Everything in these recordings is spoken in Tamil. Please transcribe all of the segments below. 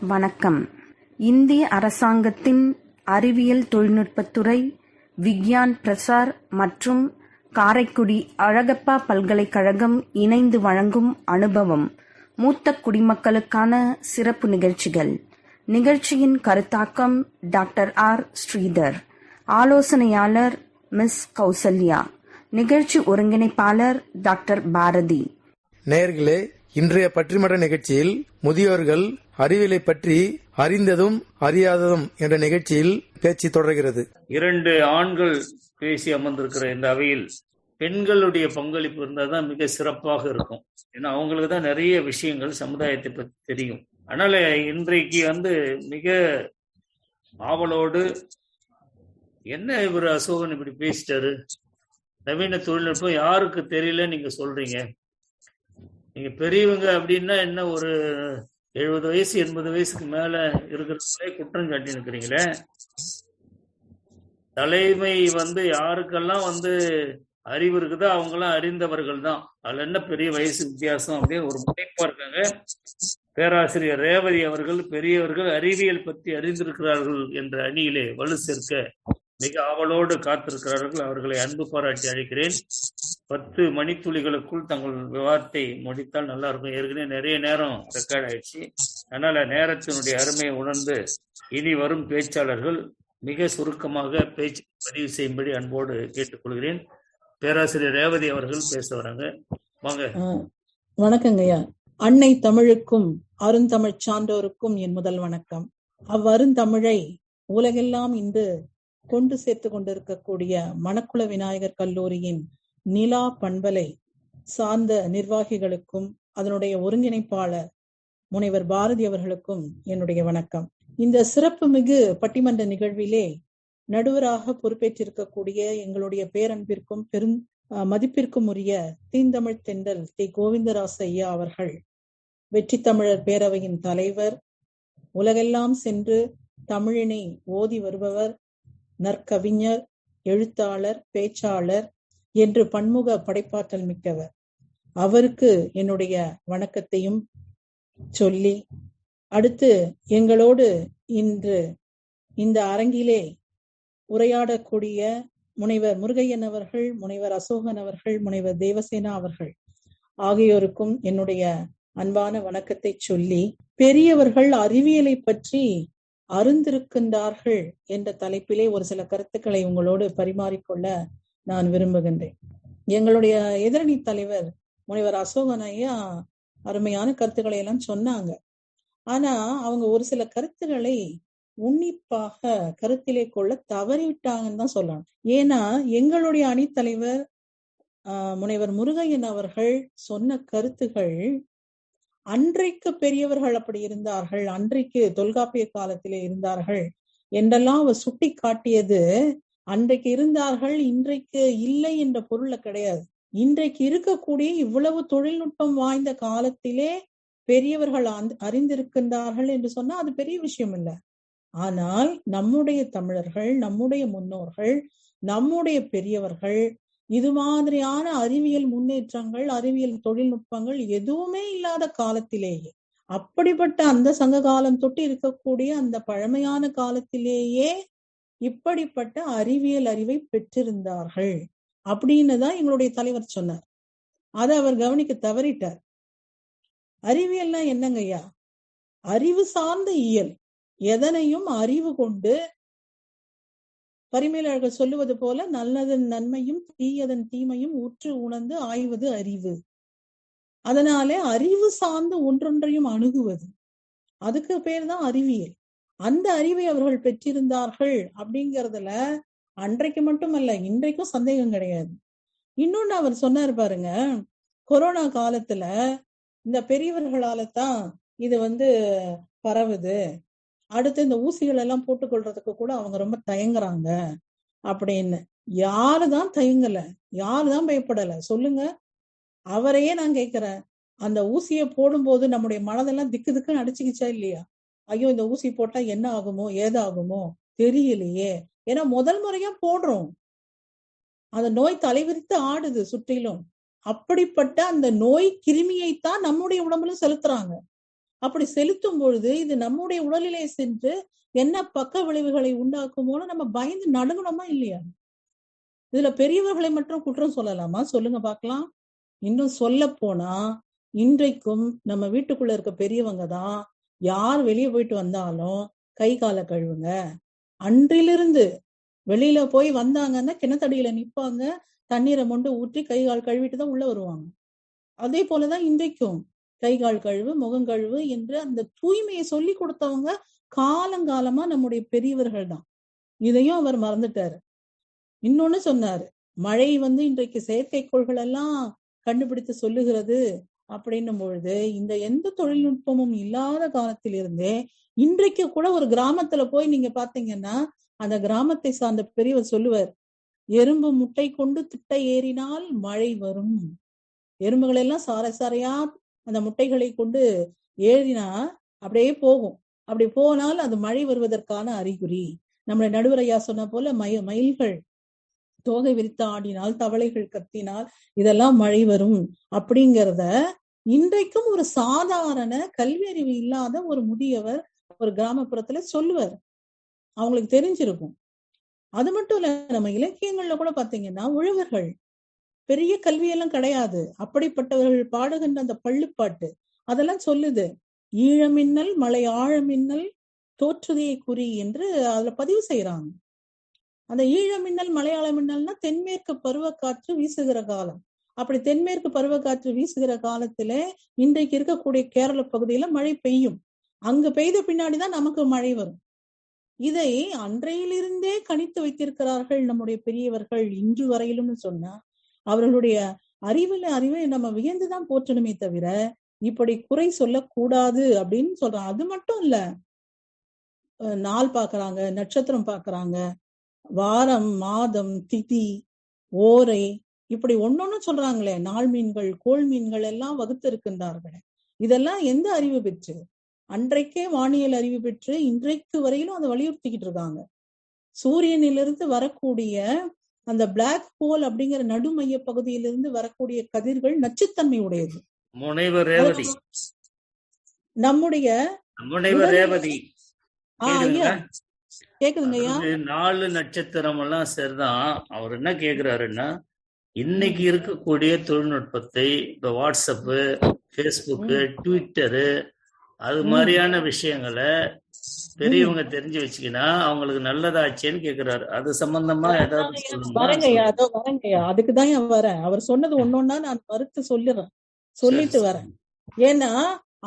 வணக்கம். இந்திய அரசாங்கத்தின் அறிவியல் தொழில்நுட்பத்துறை, விக்யான் பிரசார் மற்றும் காரைக்குடி அழகப்பா பல்கலைக்கழகம் இணைந்து வழங்கும் அனுபவம் மூத்த குடிமக்களுக்கான சிறப்பு நிகழ்ச்சிகள். நிகழ்ச்சியின் கருத்தாக்கம் டாக்டர் ஆர். ஸ்ரீதர். ஆலோசனையாளர் மிஸ் கௌசல்யா. நிகழ்ச்சி ஒருங்கிணைப்பாளர் டாக்டர் பாரதி. நேயர்களே, இன்றைய பற்றிமட நிகழ்ச்சியில் முதியோர்கள் அறிவியலை பற்றி அறிந்ததும் அறியாததும் என்ற நிகழ்ச்சியில் பேச்சு தொடர்கிறது. 2 ஆண்கள் பேசி அமர்ந்திருக்கிற இந்த அவையில் பெண்களுடைய பங்களிப்பு இருந்தால் தான் மிக சிறப்பாக இருக்கும். ஏன்னா அவங்களுக்கு தான் நிறைய விஷயங்கள் சமுதாயத்தை பற்றி தெரியும். அதனால இன்றைக்கு மிக ஆவலோடு என்ன இவர் அசோகன் இப்படி பேசிட்டாரு, நவீன தொழில்நுட்பம் யாருக்கு தெரியல நீங்க சொல்றீங்க, நீங்க பெரியவங்க அப்படின்னா என்ன ஒரு 70 வயசு 80 வயசுக்கு மேல இருக்கிறவங்களே குற்றம் காட்டி இருக்கிறீங்களே. தலைமை யாருக்கெல்லாம் அறிவு இருக்குதோ அவங்கெல்லாம் அறிந்தவர்கள் தான். அதுல என்ன பெரிய வயசு வித்தியாசம் அப்படின்னு ஒரு முனைப்பா இருக்காங்க. பேராசிரியர் ரேவதி அவர்கள் பெரியவர்கள் அறிவியல் பற்றி அறிந்திருக்கிறார்கள் என்ற அணியிலே வலு சேர்க்க மிக ஆவலோடு காத்திருக்கிறார்கள். அவர்களை அன்பு பாராட்டி அழைக்கிறேன். 10 மணித்துளிகளுக்குள் தங்கள் விவாதத்தை முடித்தால் நல்லா இருக்கும். ஏற்கனவே நிறைய நேரம் ரெக்கார்ட் ஆயிடுச்சு. அதனால நேரத்தினுடைய அருமையை உணர்ந்து இனி வரும் பேச்சாளர்கள் மிக சுருக்கமாக பேச்சு பதிவு செய்யும்படி அன்போடு கேட்டுக்கொள்கிறேன். பேராசிரியர் ரேவதி அவர்கள் பேச வராங்க. வாங்க. வணக்கங்கய்யா. அன்னை தமிழுக்கும் அருந்தமிழ் சான்றோருக்கும் என் முதல் வணக்கம். அவ்வருந்தமிழை உலகெல்லாம் இன்று கொண்டு சேர்த்து கொண்டிருக்கக்கூடிய மணக்குள விநாயகர் கல்லூரியின் நிலா பண்பலை சார்ந்த நிர்வாகிகளுக்கும் அதனுடைய ஒருங்கிணைப்பாளர் முனைவர் பாரதி அவர்களுக்கும் என்னுடைய வணக்கம். இந்த சிறப்பு மிகு பட்டிமன்ற நிகழ்விலே நடுவராக பொறுப்பேற்றிருக்கக்கூடிய எங்களுடைய பேரன்பிற்கும் பெரும் மதிப்பிற்கும் உரிய தீந்தமிழ் தென்றல் தி. கோவிந்தராச ஐயா அவர்கள், வெற்றி தமிழர் பேரவையின் தலைவர், உலகெல்லாம் சென்று தமிழினை ஓதி வருபவர், நற்கவிஞர், எழுத்தாளர், பேச்சாளர் என்று பன்முக படைப்பாற்றல் மிக்கவர். அவருக்கு என்னுடைய வணக்கத்தையும் சொல்லி, அடுத்து எங்களோடு இன்று இந்த அரங்கிலே உரையாடக்கூடிய முனைவர் முருகையன் அவர்கள், முனைவர் அசோகன் அவர்கள், முனைவர் தேவசேனா அவர்கள் ஆகியோருக்கும் என்னுடைய அன்பான வணக்கத்தை சொல்லி, பெரியவர்கள் அறிவியலை பற்றி அறிந்திருக்கின்றார்கள் என்ற தலைப்பிலே ஒரு சில கருத்துக்களை உங்களோடு பரிமாறிக்கொள்ள நான் விரும்புகின்றேன். எங்களுடைய எதிரணி தலைவர் முனைவர் அசோகன் ஐயா அருமையான கருத்துக்களை எல்லாம் சொன்னாங்க. ஆனா அவங்க ஒரு சில கருத்துக்களை உன்னிப்பாக கருத்திலே கொள்ள தவறிவிட்டாங்கன்னு தான் சொல்லணும். ஏன்னா எங்களுடைய அணித்தலைவர் முனைவர் முருகையன் அவர்கள் சொன்ன கருத்துகள் அன்றைக்கு பெரியவர்கள் அப்படி இருந்தார்கள், அன்றைக்கு தொல்காப்பிய காலத்திலே இருந்தார்கள் என்றெல்லாம் அவர் சுட்டி காட்டியது அன்றைக்கு இருந்தார்கள் இன்றைக்கு இல்லை என்ற பொருள்ல கிடையாது. இன்றைக்கு இருக்கக்கூடிய இவ்வளவு தொழில்நுட்பம் வாய்ந்த காலத்திலே பெரியவர்கள் அறிந்திருக்கின்றார்கள் என்று சொன்னா அது பெரிய விஷயம் இல்லை. ஆனால் நம்முடைய தமிழர்கள், நம்முடைய முன்னோர்கள், நம்முடைய பெரியவர்கள் இது மாதிரியான அறிவியல் முன்னேற்றங்கள், அறிவியல் தொழில்நுட்பங்கள் எதுவுமே இல்லாத காலத்திலேயே, அப்படிப்பட்ட அந்த சங்க காலம் தொட்டு இருக்கக்கூடிய அந்த பழமையான காலத்திலேயே இப்படிப்பட்ட அறிவியல் அறிவை பெற்றிருந்தார்கள் அப்படின்னு தான் எங்களுடைய தலைவர் சொன்னார். அதை அவர் கவனிக்க தவறிட்டார். அறிவியல்னா என்னங்கய்யா? அறிவு சார்ந்த இயல். எதனையும் அறிவு கொண்டு, பரிமேலழகர் சொல்லுவது போல, நல்லதன் நன்மையும் தீயதன் தீமையும் உற்று உணர்ந்து ஆய்வது அறிவு. அதனாலே அறிவு சார்ந்து ஒன்றொன்றையும் அணுகுவது, அதுக்கு பேர் தான் அறிவியல். அந்த அறிவை அவர்கள் பெற்றிருந்தார்கள் அப்படிங்கிறதுல அன்றைக்கு மட்டுமல்ல இன்றைக்கும் சந்தேகம் கிடையாது. இன்னொன்னு அவர் சொன்னார் பாருங்க, கொரோனா காலத்துல இந்த பெரியவர்களால தான் இது பரவுது, அடுத்து இந்த ஊசிகள் எல்லாம் போட்டுக்கொள்றதுக்கு கூட அவங்க ரொம்ப தயங்குறாங்க அப்படின்னு. யாருதான் தயங்கல, யாருதான் பயப்படல சொல்லுங்க? அவரையே நான் கேட்கிறேன், அந்த ஊசியை போடும்போது நம்முடைய மனதெல்லாம் திக்கு திக்குன்னு அடிச்சுக்கிச்சா இல்லையா? ஐயோ இந்த ஊசி போட்டா என்ன ஆகுமோ ஏதாகுமோ தெரியலையே. ஏன்னா முதல் முறையா போடுறோம், அந்த நோய் தலைவிரித்து ஆடுது சுற்றிலும். அப்படிப்பட்ட அந்த நோய் கிருமியைத்தான் நம்முடைய உடம்புல செலுத்துறாங்க. அப்படி செலுத்தும் பொழுது இது நம்முடைய உடலிலே சென்று என்ன பக்க விளைவுகளை உண்டாக்குமோன்னு நம்ம பயந்து நடுங்கணுமா இல்லையா? இதுல பெரியவர்களை மட்டும் குற்றம் சொல்லலாமா? சொல்லுங்க பார்க்கலாம். இன்னும் சொல்ல போனா இன்றைக்கும் நம்ம வீட்டுக்குள்ள இருக்க பெரியவங்க தான் யார் வெளியே போயிட்டு வந்தாலும் கை காலை கழுவுங்க. அன்றிலிருந்து வெளியில போய் வந்தாங்கன்னா கிணத்தடியில நிப்பாங்க, தண்ணீரை மொண்டு ஊற்றி கை கால் கழுவிட்டு தான் உள்ள வருவாங்க. அதே போலதான் இன்றைக்கும் கை கால் கழுவு, முகம் கழுவு என்று அந்த தூய்மையை சொல்லி கொடுத்தவங்க காலங்காலமா நம்முடைய பெரியவர்கள் தான். இதையும் அவர் மறந்துட்டாரு. இன்னொன்னு சொன்னாரு, மழை இன்றைக்கு செயற்கைக்கோள்கள் எல்லாம் கண்டுபிடித்து சொல்லுகிறது அப்படின்னும் பொழுது, இந்த எந்த தொழில்நுட்பமும் இல்லாத காலத்திலிருந்தே இன்றைக்கு கூட ஒரு கிராமத்துல போய் நீங்க பாத்தீங்கன்னா அந்த கிராமத்தை சார்ந்த பெரியவர் சொல்லுவார், எறும்பு முட்டை கொண்டு திட்டை ஏறினால் மழை வரும். எறும்புகள் எல்லாம் சாரை சாரையா அந்த முட்டைகளை கொண்டு ஏறினா அப்படியே போகும். அப்படி போனால் அது மழை வருவதற்கான அறிகுறி. நம்முடைய நடுவர் ஐயா சொன்ன போல மயில்கள் தோகை விரித்து ஆடினால், தவளைகள் கத்தினால் இதெல்லாம் மழை வரும் அப்படிங்கிறத இன்றைக்கும் ஒரு சாதாரண கல்வி அறிவு இல்லாத ஒரு முதியவர் ஒரு கிராமப்புறத்துல சொல்லுவார். அவங்களுக்கு தெரிஞ்சிருக்கும். அது மட்டும் இல்ல, நம்ம இலக்கியங்கள்ல கூட பாத்தீங்கன்னா உழவர்கள் பெரிய கல்வியெல்லாம் கிடையாது, அப்படிப்பட்டவர்கள் பாடுகின்ற அந்த பள்ளுப்பாட்டு அதெல்லாம் சொல்லுது, ஈழமின்னல் மலை ஆழமின்னல் தோற்றுதையை குறி என்று அதுல பதிவு செய்யறாங்க. அந்த ஈழமின்னல் மலையாள மின்னல்னா தென்மேற்கு பருவக்காற்று வீசுகிற காலம். அப்படி தென்மேற்கு பருவக்காற்று வீசுகிற காலத்துல இன்றைக்கு இருக்கக்கூடிய கேரள பகுதியில மழை பெய்யும். அங்கு பெய்த பின்னாடிதான் நமக்கு மழை வரும். இதை அன்றையிலிருந்தே கணித்து வைத்திருக்கிறார்கள் நம்முடைய பெரியவர்கள் இன்று வரையிலும் சொன்னா அவர்களுடைய அறிவை நம்ம வியந்துதான் போற்றணுமே தவிர இப்படி குறை சொல்லக்கூடாது அப்படின்னு சொல்றாங்க. அது மட்டும் இல்ல, நாள் பாக்குறாங்க, நட்சத்திரம் பாக்குறாங்க, வாரம் மாதம் திதி ஓரை இப்படி ஒன்னொன்னு சொல்றாங்களே, நாள் மீன்கள் கோள் மீன்கள் எல்லாம் வகுத்து இருக்கின்றார்கள். இதெல்லாம் எந்த அறிவு பெற்று? அன்றைக்கே வானியல் அறிவு பெற்று இன்றைக்கு வரையிலும் அதை வலியுறுத்திக்கிட்டு இருக்காங்க. சூரியனிலிருந்து வரக்கூடிய அந்த பிளாக் ஹோல் அப்படிங்கிற நடுமைய பகுதியிலிருந்து வரக்கூடிய கதிர்கள் நச்சுத்தன்மை உடையது. முனைவர் ரேவதி, நம்முடைய முனைவர் ரேவதி ஐயா கேக்குதுங்க ஐயா. 4 நட்சத்திரம் எல்லாம் சரிதான். அவர் என்ன கேக்குறாருன்னா, இன்னைக்கு இருக்கக்கூடிய தொழில்நுட்பத்தை இந்த வாட்ஸ்அப்பு, பேஸ்புக்கு, ட்விட்டரு அது மாதிரியான விஷயங்களை பெரியவங்க தெரிஞ்சு வச்சுக்கினா அவங்களுக்கு நல்லதாச்சேன்னு கேக்குறாரு. அது சம்பந்தமா ஏதாவது வரங்கய்யா, அதோ வரங்கய்யா, அதுக்குதான் வரேன். அவர் சொன்னது ஒன்னொன்னா நான் மறுத்து சொல்லிட்டு வரேன். ஏன்னா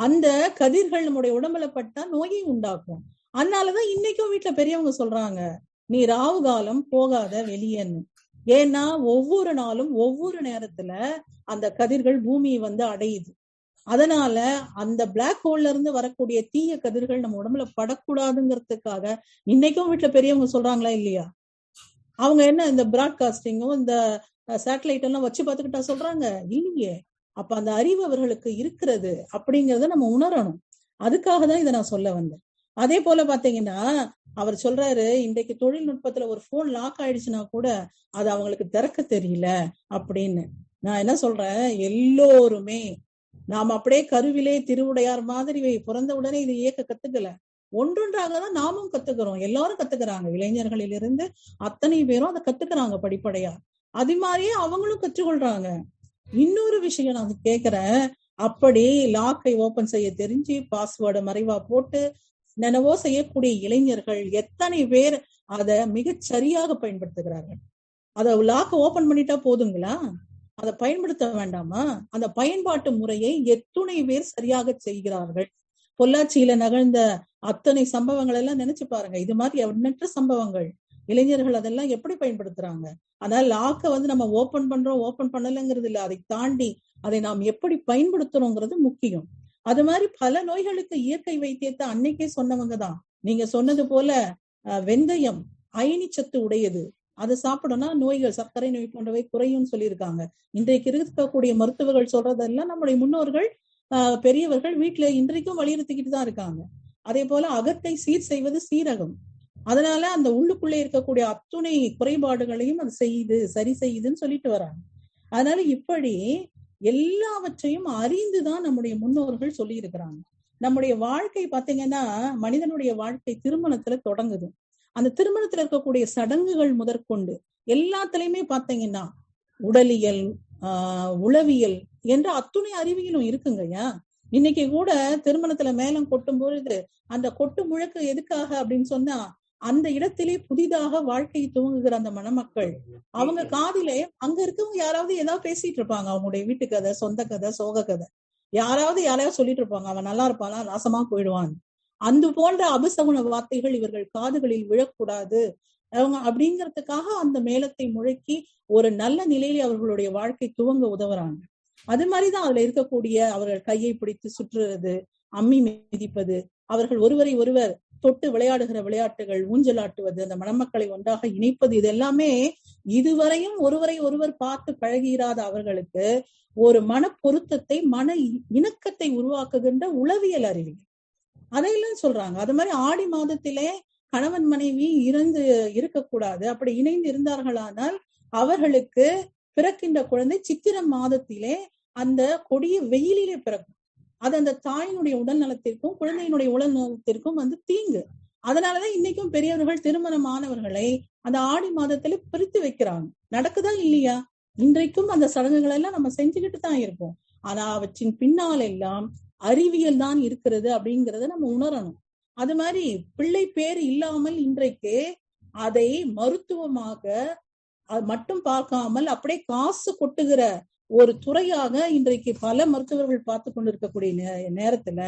அந்த கதிர்கள் நம்முடைய உடம்புல பட்டா நோயை உண்டாக்கும். அதனாலதான் இன்னைக்கும் வீட்டுல பெரியவங்க சொல்றாங்க, நீ ராவு காலம் போகாத வெளியேன்னு. ஏன்னா ஒவ்வொரு நாளும் ஒவ்வொரு நேரத்துல அந்த கதிர்கள் பூமியை அடையுது. அதனால அந்த பிளாக் ஹோல்ல இருந்து வரக்கூடிய தீய கதிர்கள் நம்ம உடம்புல படக்கூடாதுங்கிறதுக்காக இன்னைக்கும் வீட்டுல பெரியவங்க சொல்றாங்களா இல்லையா? அவங்க என்ன இந்த பிராட்காஸ்டிங்கும் இந்த சேட்டலைட் எல்லாம் வச்சு பார்த்துக்கிட்டா சொல்றாங்க? இல்லையே. அப்ப அந்த அறிவு அவர்களுக்கு இருக்கிறது அப்படிங்கறத நம்ம உணரணும். அதுக்காக தான் இதை நான் சொல்ல வந்தேன். அதே போல பாத்தீங்கன்னா அவர் சொல்றாரு, இன்றைக்கு தொழில்நுட்பத்துல ஒரு போன் லாக் ஆயிடுச்சுன்னா கூட அது அவங்களுக்கு திறக்க தெரியல அப்படின்னு. நான் என்ன சொல்றேன், எல்லோருமே நாம் அப்படியே கருவிலே திருவுடையார் மாதிரி பிறந்த உடனே இதை இயக்க கத்துக்கல, ஒன்றொன்றாக தான் நாமும் கத்துக்கிறோம். எல்லாரும் கத்துக்கிறாங்க, இளைஞர்களிலிருந்து அத்தனை பேரும் அதை கத்துக்கிறாங்க படிப்படையா. அது மாதிரியே அவங்களும் கற்றுக்கொள்றாங்க. இன்னொரு விஷயம் நான் கேக்குறேன், அப்படி லாக்கை ஓபன் செய்ய தெரிஞ்சு பாஸ்வேர்டை மறைவா போட்டு நினைவோ செய்யக்கூடிய இளைஞர்கள் எத்தனை பேர் அதை மிகச் சரியாக பயன்படுத்துகிறார்கள்? அதை லாக்கை ஓபன் பண்ணிட்டா போதுங்களா? அதை பயன்படுத்த வேண்டாமா? அந்த பயன்பாட்டு முறையை எத்துணை பேர் சரியாக செய்கிறார்கள்? பொள்ளாச்சியில நிகழ்ந்த அத்தனை சம்பவங்கள் எல்லாம் நினைச்சு பாருங்க. இது மாதிரி எண்ணற்ற சம்பவங்கள். இளைஞர்கள் அதெல்லாம் எப்படி பயன்படுத்துறாங்க? அதனால லாக்கை நம்ம ஓபன் பண்றோம் ஓபன் பண்ணலங்கிறது இல்ல, அதை தாண்டி அதை நாம் எப்படி பயன்படுத்துறோங்கிறது முக்கியம். அது மாதிரி பல நோய்களுக்கு இயற்கை வைத்தியத்தை அன்னைக்கே சொன்னவங்க தான். நீங்க சொன்னது போல வெந்தயம் அயனிச்சத்து உடையது, அதை சாப்பிடணும்னா நோய்கள், சர்க்கரை நோய் போன்றவை குறையும் சொல்லியிருக்காங்க. இன்றைக்கு இருக்கக்கூடிய மருத்துவர்கள் சொல்றதெல்லாம் நம்முடைய முன்னோர்கள் பெரியவர்கள் வீட்டுல இன்றைக்கும் வலியுறுத்திக்கிட்டு தான் இருக்காங்க. அதே போல அகத்தை சீர் செய்வது சீரகம். அதனால அந்த உள்ளுக்குள்ளே இருக்கக்கூடிய அத்துணை குறைபாடுகளையும் அது செய்யுது, சரி செய்யுதுன்னு சொல்லிட்டு வராங்க. அதனால இப்படி எல்லாவற்றையும் அறிந்துதான் நம்முடைய முன்னோர்கள் சொல்லி இருக்கிறாங்க. நம்முடைய வாழ்க்கை பாத்தீங்கன்னா, மனிதனுடைய வாழ்க்கை திருமணத்துல தொடங்குது. அந்த திருமணத்துல இருக்கக்கூடிய சடங்குகள் முதற்கொண்டு எல்லாத்துலயுமே பாத்தீங்கன்னா உடலியல், உளவியல் என்ற அத்துணை அறிவியலும் இருக்குங்கய்யா. இன்னைக்கு கூட திருமணத்துல மேளம் கொட்டும் பொழுது அந்த கொட்டு முழக்கு எதுக்காக அப்படின்னு சொன்னா, அந்த இடத்திலே புதிதாக வாழ்க்கையை துவங்குகிற அந்த மணமக்கள் அவங்க காதிலே அங்க இருக்கவங்க யாராவது ஏதாவது பேசிட்டு இருப்பாங்க, அவங்களுடைய வீட்டு கதை, சொந்த கதை, சோக கதை, யாராவது சொல்லிட்டு இருப்பாங்க, அவன் நல்லா இருப்பானா, நாசமா போயிடுவான். அந்த போன்ற அபசகுண வார்த்தைகள் இவர்கள் காதுகளில் விழக்கூடாது அவங்க அப்படிங்கிறதுக்காக அந்த மேளத்தை முழக்கி ஒரு நல்ல நிலையில அவர்களுடைய வாழ்க்கை துவங்க உதவுறாங்க. அது மாதிரிதான் அதுல இருக்கக்கூடிய அவர்கள் கையை பிடித்து சுற்றுறது, அம்மி மிதிப்பது, அவர்கள் ஒருவரை ஒருவர் தொட்டு விளையாடுகிற விளையாட்டுகள், ஊஞ்சலாட்டுவது, அந்த மணமக்களை ஒன்றாக இணைப்பது, இது எல்லாமே இதுவரையும் ஒருவரை ஒருவர் பார்த்து பழகிறாத அவர்களுக்கு ஒரு மன பொருத்தத்தை, மன இணக்கத்தை உருவாக்குகின்ற உளவியல் அறிவியல் அதையெல்லாம் சொல்றாங்க. அது மாதிரி ஆடி மாதத்திலே கணவன் மனைவி இறந்து இருக்கக்கூடாது, அப்படி இணைந்து இருந்தார்களானால் அவர்களுக்கு பிறக்கின்ற குழந்தை சித்திரை மாதத்திலே அந்த கொடிய வெயிலிலே பிறக்கும். அது அந்த தாயினுடைய உடல் நலத்திற்கும் குழந்தையினுடைய உடல் நலத்திற்கும் தீங்கு. அதனாலதான் இன்னைக்கும் பெரியவர்கள் திருமணமானவர்களை அந்த ஆடி மாதத்துல பிரித்து வைக்கிறாங்க. நடக்குதா இல்லையா? இன்றைக்கும் அந்த சடங்குகள் எல்லாம் நம்ம செஞ்சுக்கிட்டு தான் இருப்போம். ஆனா அவற்றின் பின்னால் எல்லாம் அறிவியல் தான் இருக்கிறது அப்படிங்கறத நம்ம உணரணும். அது மாதிரி பிள்ளை பேர் இல்லாமல் இன்றைக்கு அதை மருத்துவமாக மட்டும் பார்க்காமல் அப்படியே காசு கொட்டுகிற ஒரு துறையாக இன்றைக்கு பல மருத்துவர்கள் பார்த்து கொண்டிருக்கக்கூடிய நேரத்துல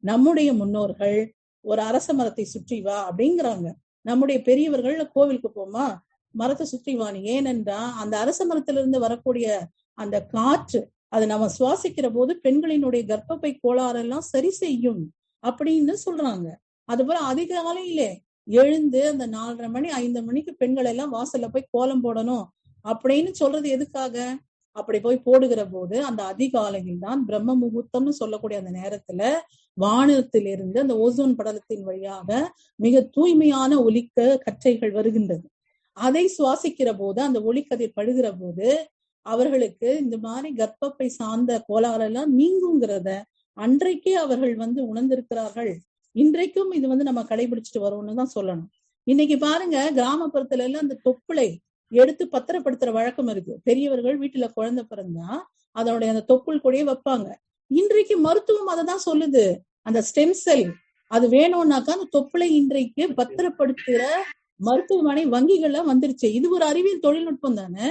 நம்முடைய முன்னோர்கள் ஒரு அரச மரத்தை சுற்றி வா அப்படிங்கிறாங்க. நம்முடைய பெரியவர்கள் கோவிலுக்கு போமா, மரத்தை சுற்றி வாணி, ஏனென்றா அந்த அரச மரத்திலிருந்து வரக்கூடிய அந்த காற்று அதை நம்ம சுவாசிக்கிற போது பெண்களினுடைய கர்ப்பப்பை கோளாறெல்லாம் சரி செய்யும் அப்படின்னு சொல்றாங்க. அதுபோல அதிகாலையிலே எழுந்து அந்த 4:30 மணி 5 மணிக்கு பெண்கள் எல்லாம் வாசல்ல போய் கோலம் போடணும் அப்படின்னு சொல்றது எதுக்காக? அப்படி போய் போடுகிற போது அந்த அதிகாலையில் தான் பிரம்ம முகூர்த்தம்னு சொல்லக்கூடிய அந்த நேரத்துல வானத்திலிருந்து அந்த ஓசோன் படலத்தின் வழியாக மிக தூய்மையான ஒலிக்க கற்றைகள் வருகின்றது. அதை சுவாசிக்கிற போது அந்த ஒளிக்கதிர் படுகிற போது அவர்களுக்கு இந்த மாதிரி கர்ப்பப்பை சார்ந்த கோளாறெல்லாம் நீங்குங்கிறத அன்றைக்கே அவர்கள் உணர்ந்திருக்கிறார்கள். இன்றைக்கும் இது நம்ம கடைபிடிச்சிட்டு வரோம்னு தான் சொல்லணும். இன்னைக்கு பாருங்க, கிராமப்புறத்துல எல்லாம் அந்த தொப்புளை எடுத்து பத்திரப்படுத்துற வழக்கம் இருக்கு. பெரியவர்கள் வீட்டுல குழந்தை பிறந்தா அதனுடைய அந்த தொப்புள் கொடியே வைப்பாங்க. இன்றைக்கு மருத்துவம் அதை தான் சொல்லுது. அந்த ஸ்டெம் செல் அது வேணும்னாக்கா அந்த தொப்புளை இன்றைக்கு பத்திரப்படுத்துற மருத்துவமனை வங்கிகள்லாம் வந்துருச்சு. இது ஒரு அறிவியல் தொழில்நுட்பம் தானே.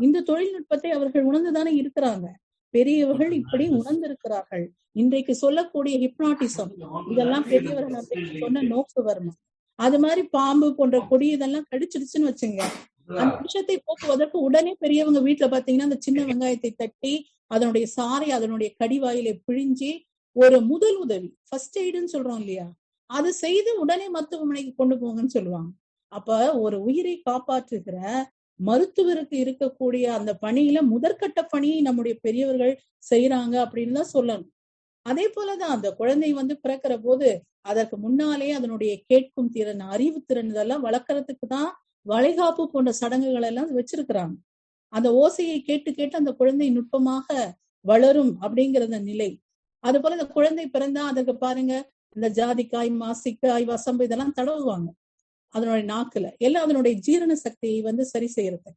இந்த தொழில்நுட்பத்தை அவர்கள் உணர்ந்துதானே இருக்கிறாங்க. பெரியவர்கள் இப்படி உணர்ந்திருக்கிறார்கள். இன்றைக்கு சொல்லக்கூடிய ஹிப்னாட்டிசம் இதெல்லாம் பெரியவர்கள் சொன்ன நோக்கு வர்மம், அது மாதிரி பாம்பு போன்ற கொடி இதெல்லாம் கடிச்சிருச்சுன்னு வச்சுங்க, அந்த விஷத்தை போக்குவதற்கு உடனே பெரியவங்க வீட்டுல பாத்தீங்கன்னா அந்த சின்ன வெங்காயத்தை தட்டி அதனுடைய சாறை அதனுடைய கடிவாயிலை பிழிஞ்சி ஒரு முதல் உதவி, ஃபர்ஸ்ட் எய்டுன்னு சொல்றோம் இல்லையா, அது செய்து உடனே மருத்துவமனைக்கு கொண்டு போங்கன்னு சொல்லுவாங்க. அப்ப ஒரு உயிரை காப்பாற்றுகிற மருத்துவருக்கு இருக்கக்கூடிய அந்த பணியில முதற்கட்ட பணியை நம்முடைய பெரியவர்கள் செய்யறாங்க அப்படின்னு தான் சொல்லணும். அதே போலதான் அந்த குழந்தை பிறக்கிற போது அதற்கு முன்னாலே அதனுடைய கேட்கும் திறன், அறிவு திறன் இதெல்லாம் வளர்க்கறதுக்கு தான் வளைகாப்பு போன்ற சடங்குகள் எல்லாம் வச்சிருக்கிறாங்க. அந்த ஓசையை கேட்டு கேட்டு அந்த குழந்தை நுட்பமாக வளரும் அப்படிங்கிற நிலை. அது போல அந்த குழந்தை பிறந்தா அதற்கு பாருங்க இந்த ஜாதிக்காய், மாசிக்காய், வசம்பு இதெல்லாம் தடவுவாங்க அதனுடைய நாக்குல. எல்லாம் அதனுடைய ஜீரண சக்தியை சரி செய்யறது.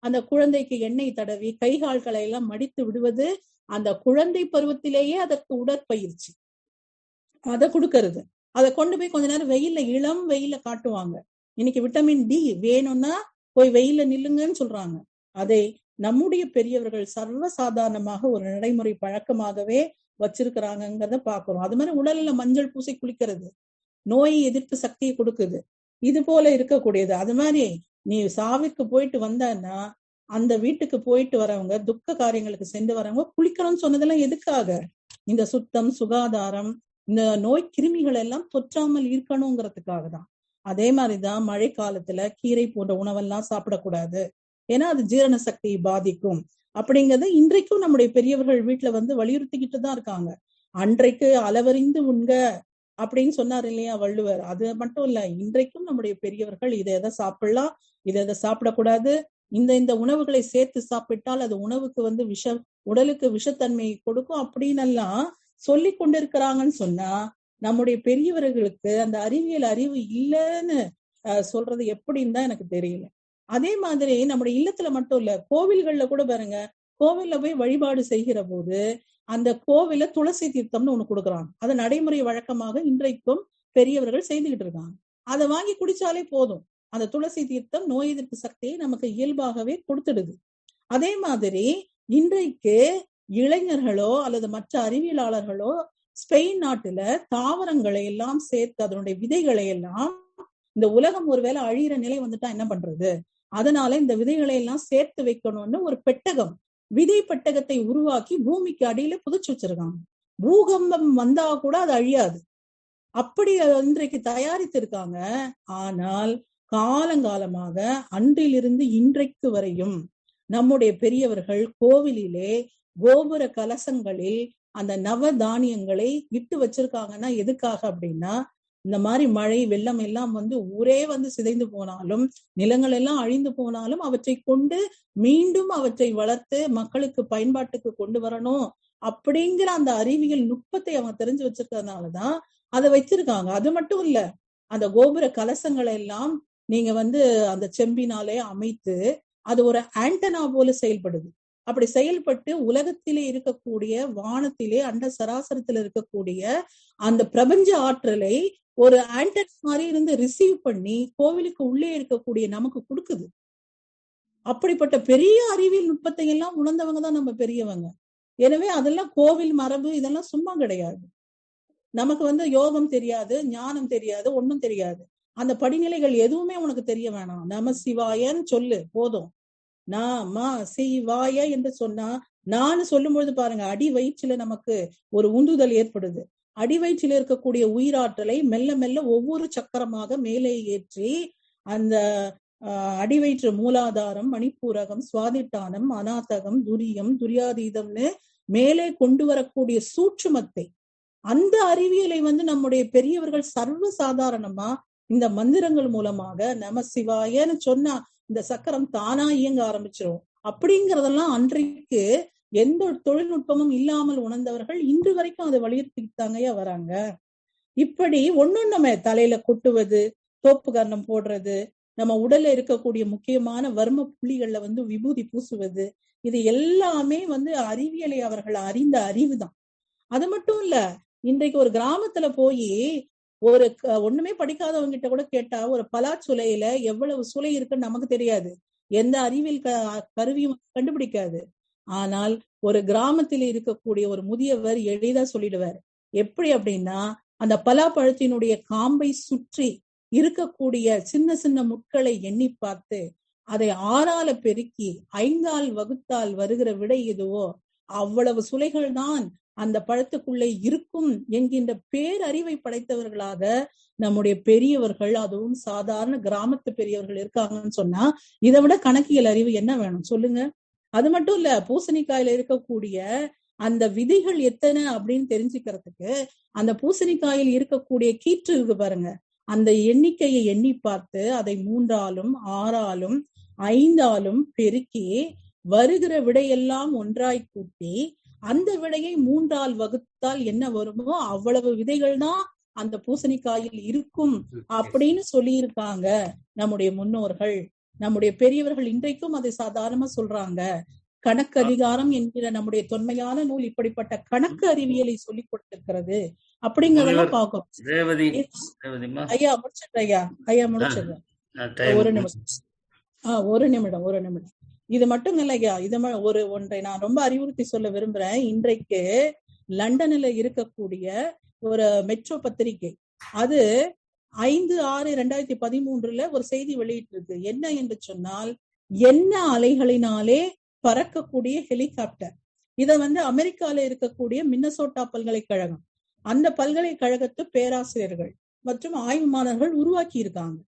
அந்த குழந்தைக்கு எண்ணெய் தடவி கை கால்களை எல்லாம் மடித்து விடுவது அந்த குழந்தை பருவத்திலேயே அதற்கு உடற்பயிற்சி அதை கொடுக்கறது. அதை கொண்டு போய் கொஞ்ச நேரம் வெயில்ல, இளம் வெயில காட்டுவாங்க. இன்னைக்கு விட்டமின் டி வேணும்னா போய் வெயில நில்லுங்கன்னு சொல்றாங்க. அதை நம்முடைய பெரியவர்கள் சர்வசாதாரணமாக ஒரு நடைமுறை பழக்கமாகவே வச்சிருக்கிறாங்கிறத பாக்குறோம். அது மாதிரி உடல்ல மஞ்சள் பூசி குளிக்கிறது நோய் எதிர்ப்பு சக்தியை கொடுக்குது. இது போல இருக்கக்கூடியது. அது மாதிரி நீ சாவிற்கு போயிட்டு வந்தன்னா அந்த வீட்டுக்கு போயிட்டு வரவங்க, துக்க காரியங்களுக்கு சென்று வரவங்க குளிக்கணும்னு சொன்னதெல்லாம் எதுக்காக? இந்த சுத்தம், சுகாதாரம், இந்த நோய் கிருமிகள் எல்லாம் தொற்றாமல் இருக்கணுங்கிறதுக்காக தான். அதே மாதிரிதான் மழை காலத்துல கீரை போன்ற உணவெல்லாம் சாப்பிடக்கூடாது, ஏன்னா அது ஜீரண சக்தியை பாதிக்கும் அப்படிங்கறது இன்றைக்கும் நம்முடைய பெரியவர்கள் வீட்டுல வலியுறுத்திக்கிட்டு தான் இருக்காங்க. அன்றைக்கு அளவறிந்து உண்க அப்படின்னு சொன்னார் இல்லையா வள்ளுவர். அது மட்டும் இல்ல, இன்றைக்கும் நம்முடைய பெரியவர்கள் இதை எதை சாப்பிடலாம், இதை எதை சாப்பிடக்கூடாது, இந்த உணவுகளை சேர்த்து சாப்பிட்டால் அது உணவுக்கு உடலுக்கு விஷத்தன்மையை கொடுக்கும் அப்படின்னு எல்லாம் சொல்லி கொண்டிருக்கிறாங்கன்னு சொன்னா நம்முடைய பெரியவர்களுக்கு அந்த அறிவியல் அறிவு இல்லைன்னு சொல்றது எப்படின்னு தான் எனக்கு தெரியல. அதே மாதிரி நம்முடைய இல்லத்துல மட்டும் இல்ல, கோவில்கள்ல கூட பாருங்க, கோவில்ல போய் வழிபாடு செய்கிற போது அந்த கோவில துளசி தீர்த்தம்னு ஒண்ணு கொடுக்குறாங்க. அது நடைமுறை வழக்கமாக இன்றைக்கும் பெரியவர்கள் செய்துகிட்டு இருக்காங்க. அதை வாங்கி குடிச்சாலே போதும், அந்த துளசி தீர்த்தம் நோய் எதிர்ப்பு சக்தியை நமக்கு இயல்பாகவே கொடுத்துடுது. அதே மாதிரி இன்றைக்கு இளைஞர்களோ அல்லது மற்ற அறிவியலாளர்களோ ஸ்பெயின் நாட்டுல தாவரங்களை எல்லாம் சேர்த்து அதனுடைய விதைகளை எல்லாம், இந்த உலகம் ஒருவேளை அழியிற நிலை வந்துட்டா என்ன பண்றது, அதனால இந்த விதைகளை எல்லாம் சேர்த்து வைக்கணும்னு ஒரு பெட்டகம், விதை பெட்டகத்தை உருவாக்கி பூமிக்கு அடியில புதைச்சு வச்சிருக்காங்க. பூகம்பம் வந்தா கூட அது அழியாது, அப்படி இன்றைக்கு தயாரித்திருக்காங்க. ஆனால் காலங்காலமாக அன்றிலிருந்து இன்றைக்கு வரையும் நம்முடைய பெரியவர்கள் கோவிலிலே கோபுர கலசங்களில் அந்த நவ தானியங்களை இட்டு வச்சிருக்காங்கன்னா எதுக்காக அப்படின்னா, இந்த மாதிரி மழை வெள்ளம் எல்லாம் வந்து ஊரே வந்து சிதைந்து போனாலும், நிலங்கள் எல்லாம் அழிந்து போனாலும் அவற்றை கொண்டு மீண்டும் அவற்றை வளர்த்து மக்களுக்கு பயன்பாட்டுக்கு கொண்டு வரணும் அப்படிங்கிற அந்த அறிவியல் நுட்பத்தை அவங்க தெரிஞ்சு வச்சிருக்கிறதுனாலதான் அதை வச்சிருக்காங்க. அது மட்டும் இல்ல, அந்த கோபுர கலசங்களை எல்லாம் நீங்க வந்து அந்த செம்பினாலே அமைத்து அது ஒரு ஆண்டனா போல செயல்படுது. அப்படி செயல்பட்டு உலகத்திலே இருக்கக்கூடிய வானத்திலே அண்ட சராசரத்துல இருக்கக்கூடிய அந்த பிரபஞ்ச ஆற்றலை ஒரு ஆண்டனா மாதிரி இருந்து ரிசீவ் பண்ணி கோவிலுக்கு உள்ளே இருக்கக்கூடிய நமக்கு கொடுக்குது. அப்படிப்பட்ட பெரிய அறிவியல் நுட்பத்தை எல்லாம் உணர்ந்தவங்க தான் நம்ம பெரியவங்க. எனவே அதெல்லாம் கோவில் மரபு இதெல்லாம் சும்மா கிடையாது. நமக்கு வந்து யோகம் தெரியாது, ஞானம் தெரியாது, ஒண்ணும் தெரியாது. அந்த படிநிலைகள் எதுவுமே உனக்கு தெரிய வேணாம். நம சிவாயன்னு சொல்லு போதும். நாம சிவாய என்று சொன்னா, நான் சொல்லும் பொழுது பாருங்க, அடி வயிற்றுல நமக்கு ஒரு உந்துதல் ஏற்படுது. அடி வயிற்றில் இருக்கக்கூடிய உயிராற்றலை மெல்ல மெல்ல ஒவ்வொரு சக்கரமாக மேலே ஏற்றி அந்த அடிவயிற்று மூலாதாரம், மணிப்பூரகம், சுவாதிட்டானம், அநாதகம், துரியம், துரியாதீதம்னு மேலே கொண்டு வரக்கூடிய சூட்சுமத்தை, அந்த அறிவியலை வந்து நம்முடைய பெரியவர்கள் சர்வ சாதாரணமா இந்த மந்திரங்கள் மூலமாக நம சிவாயன்னு சொன்னா இந்த சக்கரம் தானா இயங்க ஆரம்பிச்சிரும். அப்படிங்கறதெல்லாம் அன்றைக்கு எந்த தொழில்நுட்பமும் இல்லாமல் உணர்ந்தவர்கள் இன்று வரைக்கும் அதை வலியுறுத்திட்டாங்கயா வராங்க. இப்படி ஒன்னொன்னுமே தலையில கொட்டுவது, தோப்பு கர்ணம் போடுறது, நம்ம உடல்ல இருக்கக்கூடிய முக்கியமான வர்ம புள்ளிகள்ல வந்து விபூதி பூசுவது, இது எல்லாமே வந்து அறிவியலை அவர்கள் அறிந்த அறிவுதான். அது மட்டும் இல்ல, இன்றைக்கு ஒரு கிராமத்துல போய் ஒரு ஒண்ணுமே படிக்காதவங்க கிட்ட கூட கேட்டா ஒரு பலாச்சுளையில எவ்வளவு சுளை இருக்குன்னு நமக்கு தெரியாது, எந்த அறிவியல் கருவியும் கண்டுபிடிக்காது. ஆனால் ஒரு கிராமத்தில் இருக்கக்கூடிய ஒரு முதியவர் எளிதா சொல்லிடுவார். எப்படி அப்படின்னா, அந்த பலாப்பழத்தினுடைய காம்பை சுற்றி இருக்கக்கூடிய சின்ன சின்ன முட்களை எண்ணி பார்த்து அதை 6ஆல பெருக்கி 5ஆல் வகுத்தால் வருகிற விடை எதுவோ அவ்வளவு சுளைகள் தான் அந்த பழத்துக்குள்ளே இருக்கும் என்கின்ற பேரறிவை படைத்தவர்களாக நம்முடைய பெரியவர்கள், அதுவும் சாதாரண கிராமத்து பெரியவர்கள் இருக்காங்கன்னு சொன்னா இதை விட கணக்கியல் அறிவு என்ன வேணும் சொல்லுங்க. அது மட்டும் இல்ல, பூசணிக்காயில இருக்கக்கூடிய அந்த விதைகள் எத்தனை அப்படின்னு தெரிஞ்சுக்கிறதுக்கு அந்த பூசணிக்காயில் இருக்கக்கூடிய கீற்று இருக்கு பாருங்க, அந்த எண்ணிக்கையை எண்ணி பார்த்து அதை 3ஆலும் 6ஆலும் 5ஆலும் பெருக்கி வருகிற விடையெல்லாம் ஒன்றாய் கூட்டி அந்த விடையை 3ஆல் வகுத்தால் என்ன வருமோ அவ்வளவு விதைகள் தான் அந்த பூசணிக்காயில் இருக்கும் அப்படின்னு சொல்லி இருக்காங்க நம்முடைய முன்னோர்கள். நம்முடைய பெரியவர்கள் இன்றைக்கும் அதை சாதாரணமா சொல்றாங்க. கணக்கு அதிகாரம் என்கிற நம்முடைய தொன்மையான நூல் இப்படிப்பட்ட கணக்கு அறிவியலை சொல்லி கொடுத்திருக்கிறது அப்படிங்கறதெல்லாம் பார்க்கணும். ஐயா முடிச்சிடுறேன், ஐயா முடிச்சிடுறேன். ஒரு நிமிடம். இது மட்டும் இல்லையா, ஒன்றை நான் ரொம்ப அறிவுறுத்தி சொல்ல விரும்புறேன். இன்றைக்கு லண்டன்ல இருக்கக்கூடிய ஒரு மெட்ரோ பத்திரிகை, அது 5/6/2013 ஒரு செய்தி வெளியிட்டிருக்கு. என்ன என்று சொன்னால், என்ன அலைகளினாலே பறக்கக்கூடிய ஹெலிகாப்டர். இத வந்து அமெரிக்கால இருக்கக்கூடிய மின்னசோட்டா பல்கலைக்கழகம், அந்த பல்கலைக்கழகத்து பேராசிரியர்கள் மற்றும் ஆய்வு மாணவர்கள் உருவாக்கி இருக்காங்க.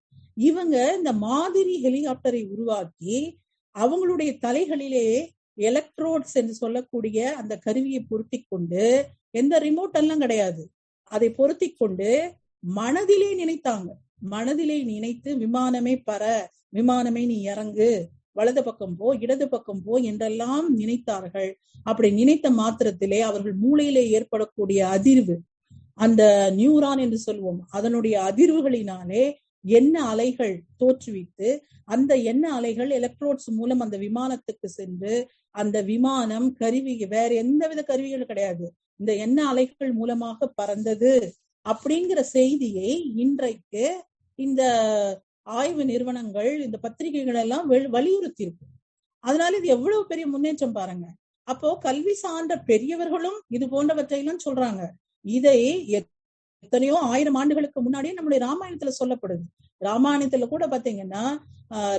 இவங்க இந்த மாதிரி ஹெலிகாப்டரை உருவாக்கி அவங்களுடைய தலைகளிலே எலக்ட்ரோட்ஸ் என்று சொல்லக்கூடிய அந்த கருவியை பொருத்தி கொண்டு, எந்த ரிமோட் எல்லாம் கிடையாது, அதை பொருத்தி கொண்டு மனதிலே நினைத்தாங்க. மனதிலே நினைத்து விமானமே பற, விமானமே நீ இறங்கு வலது பக்கம் போ, இடது பக்கம் போ என்றெல்லாம் நினைத்தார்கள். அப்படி நினைத்த மாத்திரத்திலே அவர்கள் மூளையிலே ஏற்படக்கூடிய அதிர்வு, அந்த நியூரான் என்று சொல்வோம், அதனுடைய அதிர்வுகளினாலே எண்ண அலைகள் தோற்றுவித்து அந்த எண்ண அலைகள் எலக்ட்ரோட்ஸ் மூலம் அந்த விமானத்துக்கு சென்று அந்த விமானம் கருவி, வேற எந்தவித கருவிகள் கிடையாது, இந்த எண்ண அலைகள் மூலமாக பறந்தது அப்படிங்கிற செய்தியை இன்றைக்கு இந்த ஆய்வு நிறுவனங்கள், இந்த பத்திரிகைகள் எல்லாம் வலியுறுத்தி இருக்கு. அதனால இது எவ்வளவு பெரிய முன்னேற்றம் பாருங்க. அப்போ கல்வி சார்ந்த பெரியவர்களும் இது போன்றவற்றையெல்லாம் சொல்றாங்க. இதை எத்தனையோ 1000 ஆண்டுகளுக்கு முன்னாடியே நம்முடைய ராமாயணத்துல சொல்லப்படுது. ராமாயணத்துல கூட பாத்தீங்கன்னா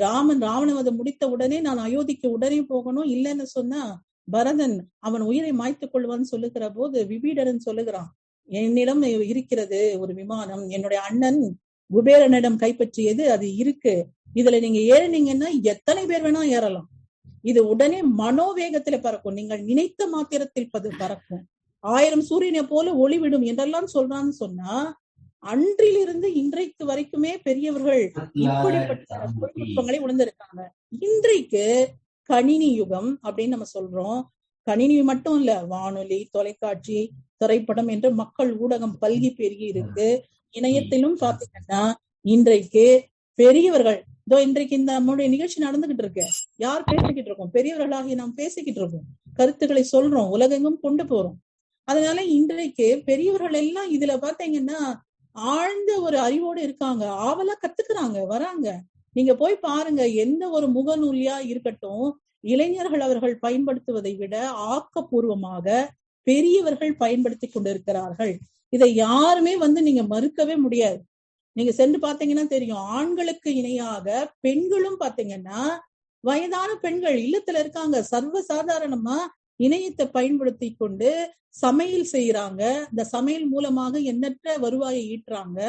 ராமன் ராவணவதம் முடித்த உடனே நான் அயோத்திக்கு உடனே போகணும், இல்லைன்னு சொன்னா பரதன் அவன் உயிரை மாய்த்துக் கொள்வான்னு சொல்லுகிற போது விபீடரன் சொல்லுகிறான், என்னிடம் இருக்கிறது ஒரு விமானம், என்னுடைய அண்ணன் குபேரனிடம் கைப்பற்றியது, அது இருக்கு, இதுல நீங்க ஏறினீங்கன்னா எத்தனை பேர் வேணா ஏறலாம், இது உடனே மனோவேகத்துல பறக்கும், நீங்கள் நினைத்த மாத்திரத்தில் பறக்கும், 1000 சூரியனை போல ஒளிவிடும் என்றெல்லாம் சொல்றான்னு சொன்னா, அன்றிலிருந்து இன்றைக்கு வரைக்குமே பெரியவர்கள் இப்படிப்பட்ட தொழில்நுட்பங்களை உணர்ந்திருக்காங்க. இன்றைக்கு கணினி யுகம் அப்படின்னு நம்ம சொல்றோம். கணினி மட்டும் இல்ல, வானொலி, தொலைக்காட்சி, திரைப்படம் என்று மக்கள் ஊடகம் பல்கி பெருகி இருக்கு. இணையத்திலும் பாத்தீங்கன்னா இன்றைக்கு பெரியவர்கள், இதோ இன்றைக்கு இந்த நம்முடைய நிகழ்ச்சி நடந்துகிட்டு இருக்கு, யார் பேசிக்கிட்டு இருக்கோம், பெரியவர்களாகி நாம் பேசிக்கிட்டு இருக்கோம், கருத்துக்களை சொல்றோம், உலகெங்கும் கொண்டு போறோம். அதனால இன்றைக்கு பெரியவர்கள் எல்லாம் இதுல பாத்தீங்கன்னா ஆழ்ந்த ஒரு அறிவோடு இருக்காங்க, ஆவலா கத்துக்கிறாங்க, வராங்க. நீங்க போய் பாருங்க, எந்த ஒரு முகநூலியா இருக்கட்டும், இளைஞர்கள் அவர்கள் பயன்படுத்துவதை விட ஆக்கப்பூர்வமாக பெரியவர்கள் பயன்படுத்தி கொண்டிருக்கிறார்கள். இதை யாருமே நீங்க மறுக்கவே முடியாது. நீங்க சென்று பாத்தீங்கன்னா தெரியும், ஆண்களுக்கு இணையாக பெண்களும் பாத்தீங்கன்னா வயதான பெண்கள் இல்லத்துல இருக்காங்க, சர்வ சாதாரணமா இணையத்தை பயன்படுத்தி கொண்டு சமையல் செய்யறாங்க. இந்த சமையல் மூலமாக எண்ணற்ற வருவாயை ஈட்டுறாங்க,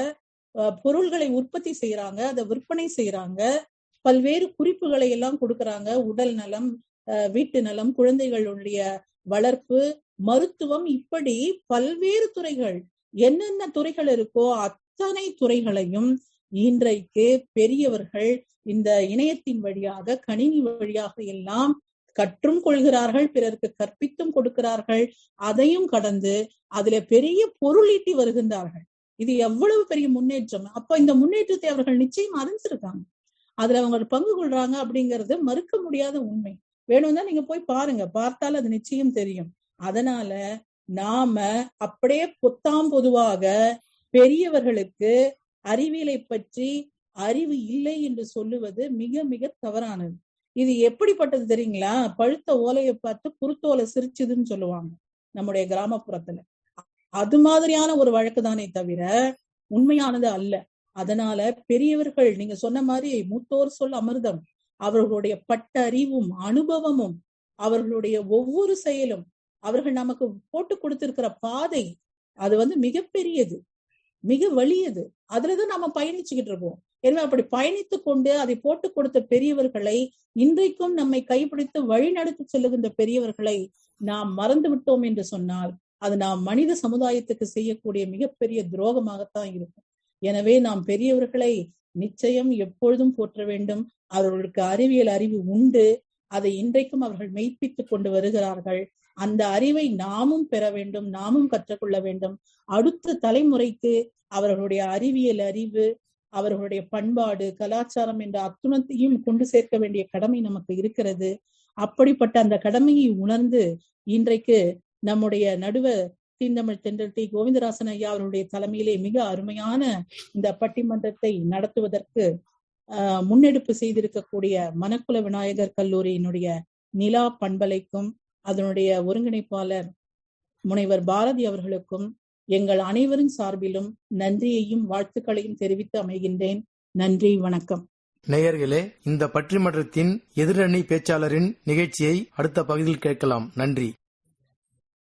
பொருள்களை உற்பத்தி செய்யறாங்க, அதை விற்பனை செய்யறாங்க, பல்வேறு குறிப்புகளை எல்லாம் கொடுக்கறாங்க. உடல் நலம், வீட்டு நலம், குழந்தைகளுடைய வளர்ப்பு, மருத்துவம், இப்படி பல்வேறு துறைகள், என்னென்ன துறைகள் இருக்கோ அத்தனை துறைகளையும் இன்றைக்கு பெரியவர்கள் இந்த இணையத்தின் வழியாக, கணினி வழியாக எல்லாம் கற்றும் கொள்கிறார்கள், பிறருக்கு கற்பித்தும் கொடுக்கிறார்கள். அதையும் கடந்து அதுல பெரிய பொருளீட்டி வருகின்றார்கள். இது எவ்வளவு பெரிய முன்னேற்றம். அப்ப இந்த முன்னேற்றத்தை அவர்கள் நிச்சயம் அறிஞ்சிருக்காங்க, அதுல அவங்க பங்கு கொள்றாங்க அப்படிங்கிறது மறுக்க முடியாத உண்மை. வேணும்னா நீங்க போய் பாருங்க, பார்த்தால் அது நிச்சயம் தெரியும். அதனால நாம அப்படியே பொதுவாக பெரியவர்களுக்கு அறிவியலை பற்றி அறிவு இல்லை என்று சொல்லுவது மிக மிக தவறானது. இது எப்படிப்பட்டது தெரியுங்களா? பழுத்த ஓலையை பார்த்து குருத்தோலை சிரிச்சுதுன்னு சொல்லுவாங்க நம்முடைய கிராமப்புறத்துல. அது மாதிரியான ஒரு வழக்கு தானே தவிர உண்மையானது அல்ல. அதனால பெரியவர்கள், நீங்க சொன்ன மாதிரி மூத்தோர் சொல் அமிர்தம், அவர்களுடைய பட்ட அறிவும் அனுபவமும் அவர்களுடைய ஒவ்வொரு செயலும், அவர்கள் நமக்கு போட்டு கொடுத்திருக்கிற பாதை, அது மிகப்பெரியது, மிக வலியது. அதுலதான் நம்ம பயணிச்சுக்கிட்டு இருக்கோம். எனவே அப்படி பயணித்து கொண்டு அதை போட்டு கொடுத்த பெரியவர்களை, இன்றைக்கும் நம்மை கைப்பிடித்து வழி நடத்தி செல்லுகின்ற பெரியவர்களை நாம் மறந்து விட்டோம் என்று சொன்னால் அது நாம் மனித சமுதாயத்துக்கு செய்யக்கூடிய மிகப்பெரிய துரோகமாகத்தான் இருக்கும். எனவே நாம் பெரியவர்களை நிச்சயம் எப்பொழுதும் போற்ற வேண்டும். அவர்களுக்கு அறிவியல் அறிவு உண்டு, அதை இன்றைக்கும் அவர்கள் மெய்ப்பித்துக் கொண்டு வருகிறார்கள். அந்த அறிவை நாமும் பெற வேண்டும், நாமும் கற்றுக்கொள்ள வேண்டும். அடுத்த தலைமுறைக்கு அவர்களுடைய அறிவியல் அறிவு, அவர்களுடைய பண்பாடு, கலாச்சாரம் என்ற அத்துணத்தையும் கொண்டு சேர்க்க வேண்டிய கடமை நமக்கு இருக்கிறது. அப்படிப்பட்ட அந்த கடமையை உணர்ந்து இன்றைக்கு நம்முடைய நடுவர் தீந்தமிழ் தென்றல் டி. கோவிந்தராசன் ஐயா அவருடைய தலைமையிலே மிக அருமையான இந்த பட்டிமன்றத்தை நடத்துவதற்கு முன்னெடுப்பு செய்திருக்கக்கூடிய மணக்குள விநாயகர் கல்லூரியினுடைய நிலா பண்பலைக்கும் அதனுடைய ஒருங்கிணைப்பாளர் முனைவர் பாரதி அவர்களுக்கும் எங்கள் அனைவரின் சார்பிலும் நன்றியையும் வாழ்த்துக்களையும் தெரிவித்து அமைகின்றேன். நன்றி, வணக்கம். நேயர்களே, இந்த பட்டிமன்றத்தின் எதிரணி பேச்சாளரின் நிகழ்ச்சியை அடுத்த பகுதியில் கேட்கலாம். நன்றி.